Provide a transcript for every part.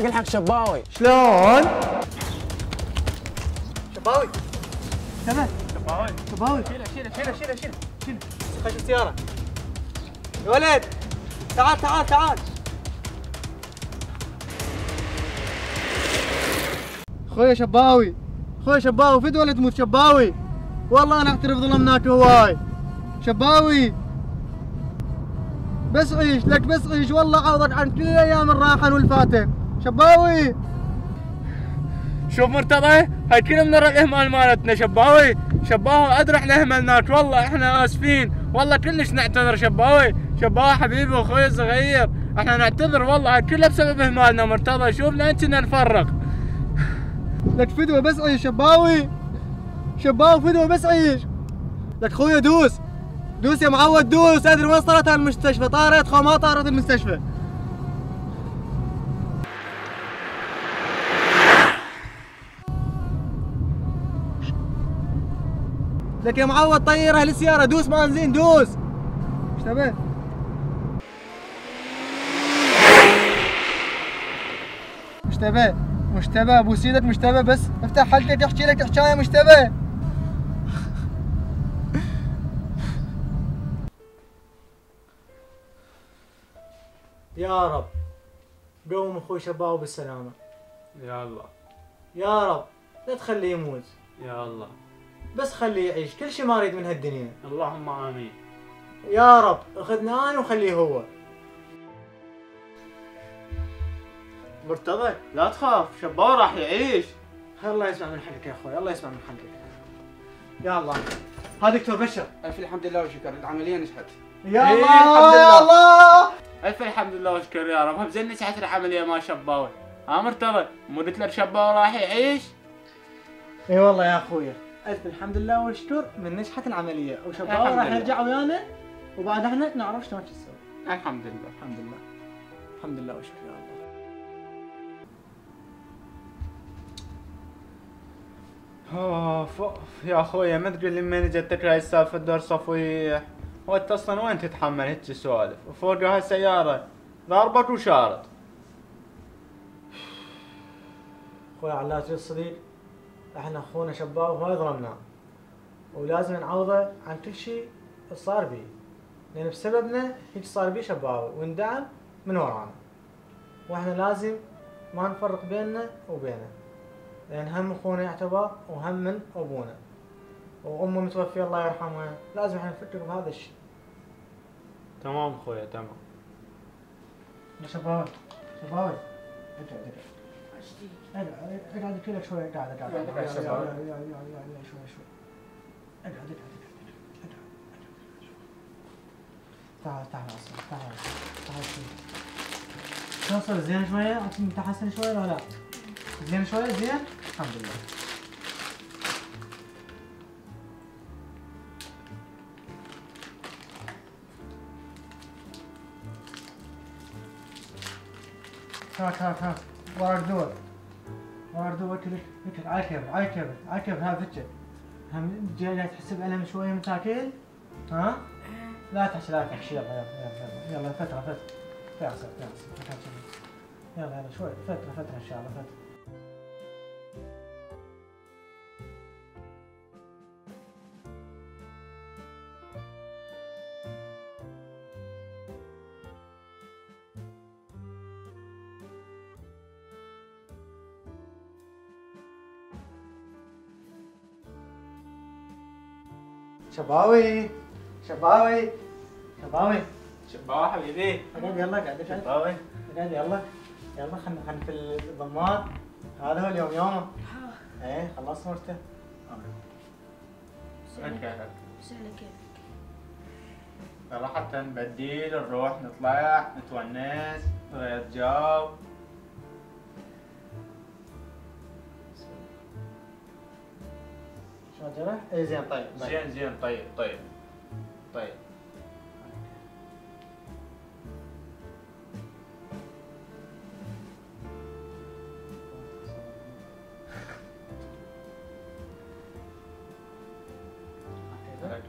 الحق شباوي. شلون؟ شباوي تمام. شباوي شيله خش السيارة يا ولد. تعال خويا شباوي فد ولا تموت شباوي. والله انا اعترف ظلمناك هواي شباوي. بس عيش لك بس عيش، والله عوضك عن كل ايام الراحه والفاتن شباوي. شوف مرتضى، هاي كل من الاهمال مالتنا شباوي ادري احنا اهملناك، والله احنا اسفين، والله كلش نعتذر شباوي حبيبي واخوي الصغير، احنا نعتذر والله، هاي كلها بسبب اهمالنا مرتضى، شوف لين كنا نفرق. لك فدوه بس عيش شباوي فدوه بس عيش. لك خويا دوس يا معود دوس. ادري وين صارت المستشفى، طارت خو ما طارت المستشفى. لك يا معود طير اهل السيارة، دوس بنزين دوس. ايش تبي؟ مش تبي ابو سيدك، مش تبي، بس افتح حلقك احكي لك حكايه. مش تبي؟ يا رب قوم اخوي شباوي بالسلامة يا الله يا رب، لا تخليه يموت، يا الله بس خليه يعيش، كل شيء ما اريد من هالدنيا. اللهم امين. يا رب اخذنا انا وخليه هو. مرتضى لا تخاف، شباوي راح يعيش. الله يسمع من حقك يا اخوي، الله يسمع من حقك. يا الله. هذا دكتور بشر. الف الحمد لله والشكر، العمليه نجحت. يا إيه الله يا الله. الف الحمد لله والشكر يا رب. هم زين نجحت العمليه ما شباوي. ها مرتضى، مو قلت لك شباوي راح يعيش؟ اي والله يا اخويا، الف الحمد لله والشكر من نجحت العمليه، وشباوي راح يرجع ويانا، وبعد احنا نعرف شلون نسوي. الحمد لله الحمد لله والشكر يا الله. يا اخويا ما تقول لي من جتك هاي السالفه دور صفويح، وانت اصلا وين تتحمل هيك سوالف، وفوق هاي السياره ضاربك وشارد. اخوي علات الصديق، احنا اخونا شباب وايد ظلمناه، ولازم نعوضه عن كل شيء صار بيه، لان بسببنا هيك صار بيه شباب، وندعم من ورانا، واحنا لازم ما نفرق بيننا وبينه، لان هم اخونا يعتبر وهم من ابونا، وامه متوفيه الله يرحمها، لازم احنا نفكر بهذا الشيء. تمام اخويا تمام. يا شباب اقعد كلك شوي، اقعد شوي اقعد تعال شو صار؟ زين شوية؟ اعطيني تحسن شوية ولا لا؟ زين شوية؟ زين؟ الحمد لله. هاك ورا دور كلك على كيف هذا فتشة. هم جاي تحس بألم شوية مساكين؟ ها؟ لا تحكي يلا فترة تعصب يلا شوي فترة ان شاء الله فترة. شباوي حبيبي اقعد يلا قاعد شباوي قاعد يلا خلنا في الضمان. هذا هو اليوم يومه. ايه خلصت مرته. سهلة كيفك. يلا حتى نبديل نروح نطلع نتونس نغير جو. شلون جرح؟ اي زين طيب زين طيب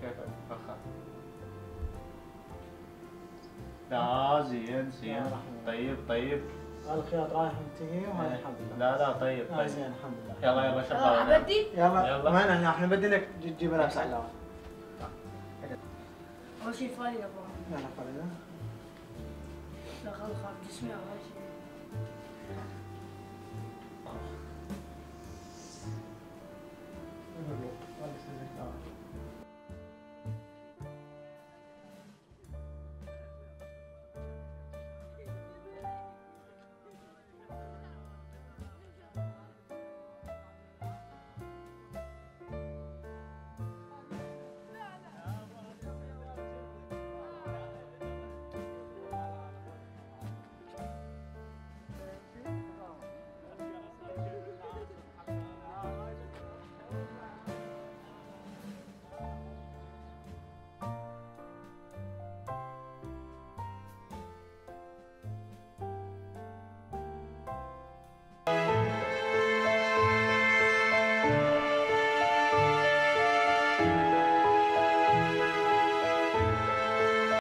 كيفك فخر. لا زين طيب الخياط رايح منتهي وهذا الحمد لله. لا طيب طيب. زين الحمد لله. يلا يلا شباب. ابدي. يلا وين احنا؟ احنا بدينك تجيب ملابس علاوه. اول شيء فايدة ابغى. يلا خلينا. لا خلاص جسمي اول شيء.